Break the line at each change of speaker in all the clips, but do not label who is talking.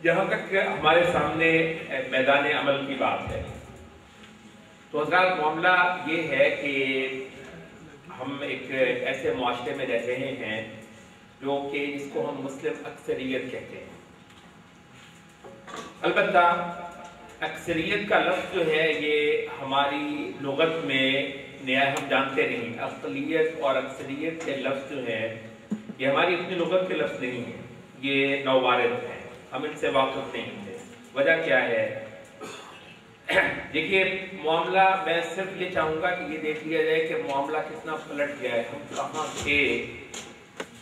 جہاں تک ہمارے سامنے میدان عمل کی بات ہے تو حضرات معاملہ یہ ہے کہ ہم ایک ایسے معاشرے میں رہ رہے ہیں جو کہ جس کو ہم مسلم اکثریت کہتے ہیں. البتہ اکثریت کا لفظ جو ہے یہ ہماری لغت میں نیا ہم جانتے نہیں. اقلیت اور اکثریت کے لفظ جو ہے یہ ہماری اپنی لغت کے لفظ نہیں ہیں, یہ نووارد ہیں, ہم ان سے واقف نہیں تھے. وجہ کیا ہے؟ دیکھیے معاملہ میں صرف یہ چاہوں گا کہ یہ دیکھ لیا جائے کہ معاملہ کتنا پلٹ گیا ہے. ہم کہاں تھے,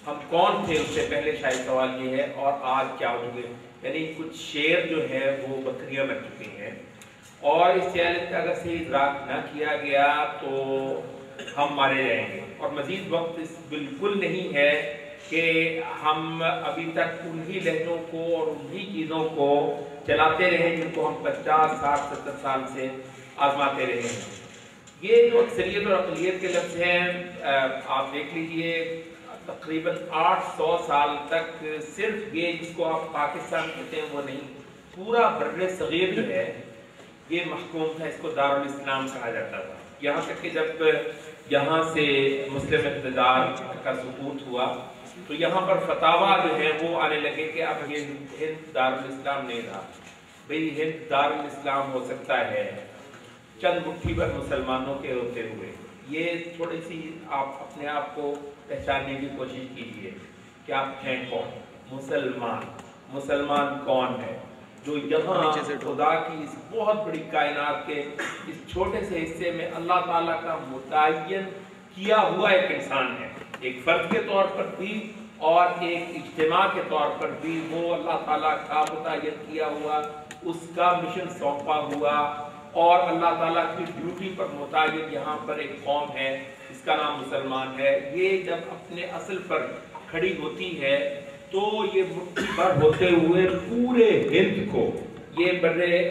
ہم کون تھے اس سے پہلے, شاید سوال یہ ہے, اور آج کیا ہو گئے. یعنی کچھ شیر جو ہے وہ بکریاں بن چکی ہیں, اور اس حالت کا اگر صحیح ادراک نہ کیا گیا تو ہم مارے جائیں گے. اور مزید وقت اس بالکل نہیں ہے کہ ہم ابھی تک انہی لہجوں کو اور انہی چیزوں کو چلاتے رہیں جن کو ہم 50 60 70 سال سے آزماتے رہے ہیں. یہ جو اکثریت اور اقلیت کے لفظ ہیں آپ دیکھ لیجئے تقریباً 800 سال تک صرف یہ جس کو آپ پاکستان کہتے ہیں وہ نہیں, پورا بر صغیر جو ہے یہ محکوم تھا, اس کو دارالاسلام کہا جاتا تھا. یہاں تک کہ جب یہاں سے مسلم اقتدار کا سقوط ہوا تو یہاں پر فتاوا جو ہے وہ آنے لگے کہ اب یہ ہند دارالاسلام نہیں رہا. بھئی ہند دارالاسلام ہو سکتا ہے چند مٹھی بھر مسلمانوں کے ہوتے ہوئے. یہ تھوڑی سی آپ اپنے آپ کو پہچاننے کی کوشش کیجئے کہ آپ ہیں کون. مسلمان کون ہے جو یہاں خدا کی اس بہت بڑی کائنات کے اس چھوٹے سے حصے میں اللہ تعالیٰ کا متعین کیا ہوا ایک انسان ہے, ایک فرد کے طور پر بھی اور ایک اجتماع کے طور پر بھی. وہ اللہ تعالیٰ کا متعین کیا ہوا, اس کا مشن سونپا ہوا, اور اللہ تعالیٰ کی ڈیوٹی پر متعین یہاں پر ایک قوم ہے جس کا نام مسلمان ہے. یہ جب اپنے اصل پر کھڑی ہوتی ہے تو یہ مٹھی بھر ہوتے ہوئے پورے ہند کو, یہ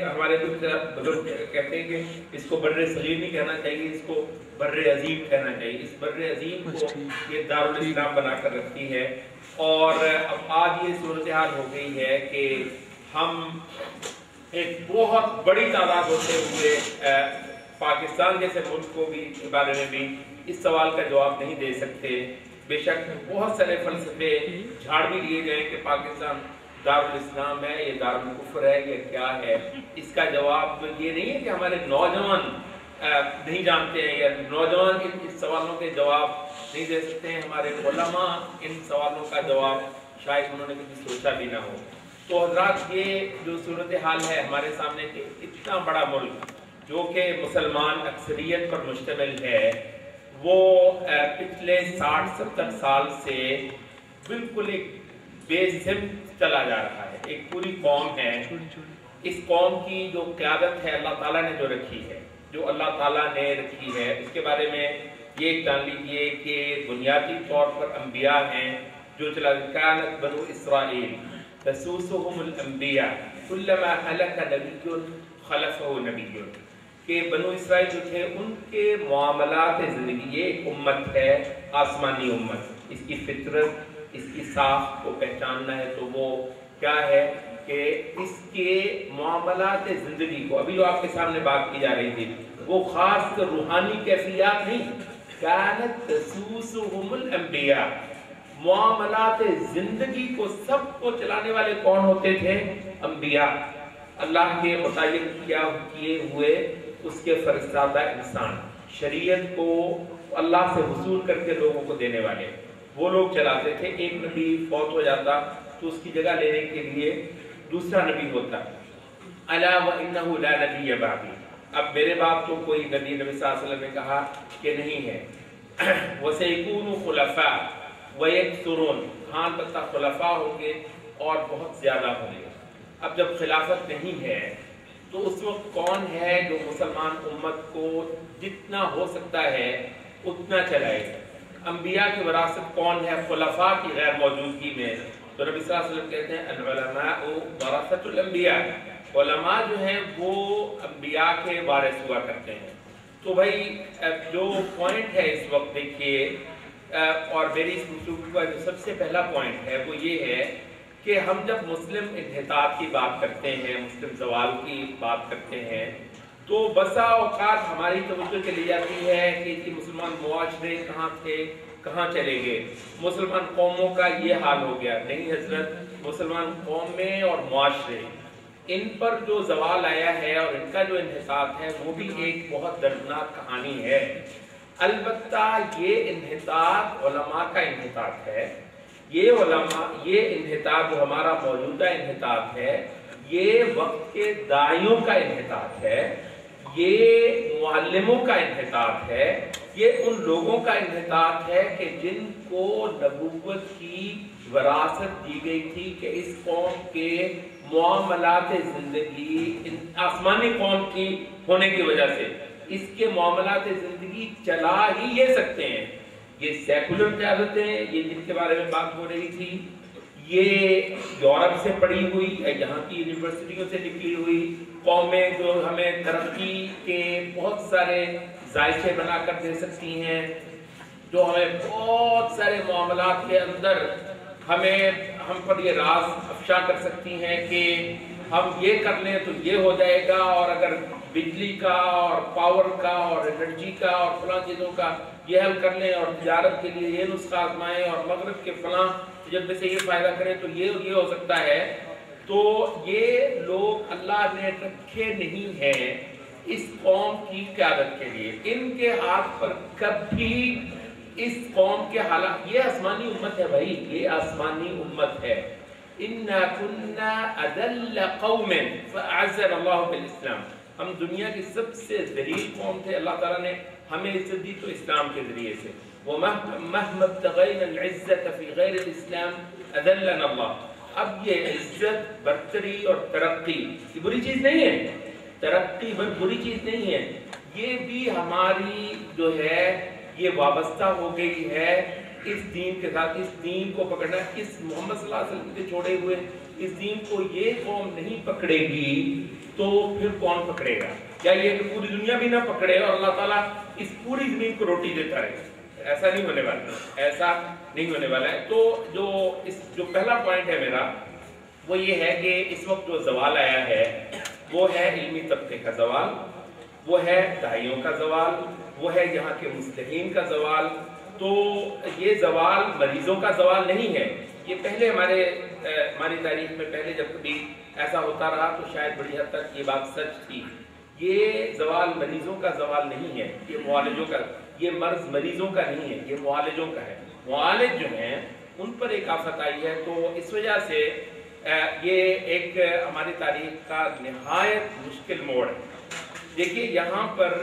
ہمارے بزرگ کہتے ہیں کہ اس کو بر صغیر نہیں کہنا چاہیے, اس کو بر عظیم کہنا چاہیے. اس بر عظیم کو یہ دارالاسلام بنا کر رکھتی ہے. اور اب آج یہ صورتحال ہو گئی ہے کہ ہم ایک بہت بڑی تعداد ہوتے ہوئے پاکستان جیسے ملک کو بھی کے بارے میں بھی اس سوال کا جواب نہیں دے سکتے. بے شک بہت سارے فلسفے جھاڑ بھی لیے گئے کہ پاکستان دارالاسلام ہے, یہ دارالکفر ہے, یہ کیا ہے. اس کا جواب یہ نہیں ہے کہ ہمارے نوجوان نہیں جانتے ہیں یا نوجوان ان سوالوں کے جواب نہیں دے سکتے ہیں. ہمارے علماء ان سوالوں کا جواب شاید انہوں نے کبھی سوچا بھی نہ ہو. تو حضرات یہ جو صورتحال ہے ہمارے سامنے کہ اتنا بڑا ملک جو کہ مسلمان اکثریت پر مشتمل ہے وہ پچھلے 60-70 سال سے بالکل ایک بے سمت چلا جا رہا ہے. ایک پوری قوم ہے, اس قوم کی جو قیادت ہے اللہ تعالیٰ نے جو رکھی ہے, جو اللہ تعالیٰ نے رکھی ہے, اس کے بارے میں یہ جان لیجئے کہ بنیادی طور پر انبیاء ہیں جو چلا کانت بنو اسرائیل تسوسهم الانبیاء کلما ہلک نبی خلفہ نبی, کہ بنو اسرائیل جو تھے ان کے معاملات زندگی, یہ ایک امت ہے آسمانی امت, اس کی فطرت اس کی ساخت کو پہچاننا ہے تو وہ کیا ہے کہ اس کے معاملات زندگی کو, ابھی جو آپ کے سامنے بات کی جا رہی تھی وہ خاص روحانی کیفیات نہیں, کانت تسوسهم الانبیاء, معاملات زندگی کو سب کو چلانے والے کون ہوتے تھے؟ انبیاء, اللہ کے متعین کیے ہوئے اس کے فرستادہ انسان, شریعت کو اللہ سے وصول کر کے لوگوں کو دینے والے وہ لوگ چلاتے تھے. ایک نبی فوت ہو جاتا تو اس کی جگہ لینے کے لیے دوسرا نبی ہوتا. الا وانه لا نبی بعدی, اب میرے بعد تو کوئی نبی صلی اللہ علیہ وسلم نے کہا کہ نہیں ہے. وسيكونوا خلفاء ويكثرون, ہاں البتہ خلفاء ہوں گے اور بہت زیادہ ہوں گے. اب جب خلافت نہیں ہے تو اس وقت کون ہے جو مسلمان امت کو جتنا ہو سکتا ہے اتنا چلائے گا؟ انبیاء کی وراثت کون ہے خلفاء کی غیر موجودگی میں؟ تو نبی صلی اللہ علیہ وسلم کہتے ہیں العلماء ورثۃ الانبیاء, علماء جو ہیں وہ انبیاء کے وارث ہوا کرتے ہیں. تو بھائی جو پوائنٹ ہے اس وقت دیکھیے, اور میری اس گفتگو کا جو سب سے پہلا پوائنٹ ہے وہ یہ ہے کہ ہم جب مسلم انحطاط کی بات کرتے ہیں، مسلم زوال کی بات کرتے ہیں، تو بسا اوقات ہماری توجہ چلی جاتی ہے کہ مسلمان معاشرے کہاں تھے، کہاں چلے گئے، مسلمان قوموں کا یہ حال ہو گیا۔ نہیں حضرت، مسلمان قومیں اور معاشرے، ان پر جو زوال آیا ہے اور ان کا جو انحطاط ہے وہ بھی ایک بہت دردناک کہانی ہے۔ البتہ یہ انحطاط علماء کا انحطاط ہے، یہ انحطاط جو ہمارا موجودہ انحطاط ہے، یہ وقت کے داعیوں کا انحطاط ہے، یہ معلموں کا انحطاط ہے، یہ ان لوگوں کا انحطاط ہے کہ جن کو نبوت کی وراثت دی گئی تھی کہ اس قوم کے معاملات زندگی آسمانی قوم کی ہونے کی وجہ سے اس کے معاملات زندگی چلا ہی یہ سکتے ہیں۔ یہ سیکولر قیادتیں، یہ جن کے بارے میں بات ہو رہی تھی، یہ یورپ سے پڑھی ہوئی، یہاں کی یونیورسٹیوں سے نکلی ہوئی قومیں جو ہمیں ترقی کے بہت سارے ذائقے بنا کر دے سکتی ہیں، جو ہمیں بہت سارے معاملات کے اندر ہم پر یہ راز افشا کر سکتی ہیں کہ ہم یہ کر لیں تو یہ ہو جائے گا، اور اگر بجلی کا اور پاور کا اور انرجی کا اور فلاں چیزوں کا یہ حل کر لیں، اور تجارت کے لیے یہ نسخہ آزمائیں، اور مغرب کے فلاں تجربے سے یہ فائدہ کریں تو یہ ہو سکتا ہے۔ تو یہ لوگ اللہ نے رکھے نہیں ہیں اس قوم کی قیادت کے لیے، ان کے ہاتھ پر کبھی اس قوم کے حالات، یہ آسمانی امت ہے بھائی، یہ آسمانی امت ہے۔ اِنَّا كُنَّا أَذَلَّ قَوْمٍ فَأَعَزَّنَا اللَّهُ بِالْإِسْلَامِ، ہم دنیا کی سب سے ذلیل قوم تھے، اللہ تعالیٰ نے ہمیں عزت دی تو اسلام کے ذریعے سے۔ وَمَهْمَ ابْتَغَيْنَا الْعِزَّةَ فِي غَيْرِ الْإِسْلَامِ أَذَلَّنَا اللَّهُ۔ اب یہ عزت، برتری اور ترقی یہ بری چیز نہیں ہے، ترقی بری چیز نہیں ہے، یہ بھی ہماری جو ہے یہ وابستہ ہو گئی ہے اس دین کے ساتھ، اس دین کو پکڑنا، اس محمد صلی اللہ علیہ وسلم کے چھوڑے ہوئے اس دین کو یہ قوم نہیں پکڑے گی تو پھر کون پکڑے گا؟ یا یہ کہ پوری دنیا بھی نہ پکڑے اور اللہ تعالیٰ اس پوری زمین کو روٹی دیتا رہے؟ ایسا نہیں ہونے والا، ایسا نہیں ہونے والا ہے۔ تو جو پہلا پوائنٹ ہے میرا وہ یہ ہے کہ اس وقت جو زوال آیا ہے وہ ہے علمی طبقے کا زوال، وہ ہے داعیوں کا زوال، وہ ہے یہاں کے مصلحین کا زوال۔ تو یہ زوال مریضوں کا زوال نہیں ہے، یہ پہلے ہماری تاریخ میں پہلے جب کبھی ایسا ہوتا رہا تو شاید بڑی حد تک یہ بات سچ تھی۔ یہ زوال مریضوں کا زوال نہیں ہے، یہ معالجوں کا، یہ مرض مریضوں کا نہیں ہے، یہ معالجوں کا ہے۔ معالج جو ہیں ان پر ایک آفت آئی ہے، تو اس وجہ سے یہ ایک ہماری تاریخ کا نہایت مشکل موڑ ہے۔ دیکھیے یہاں پر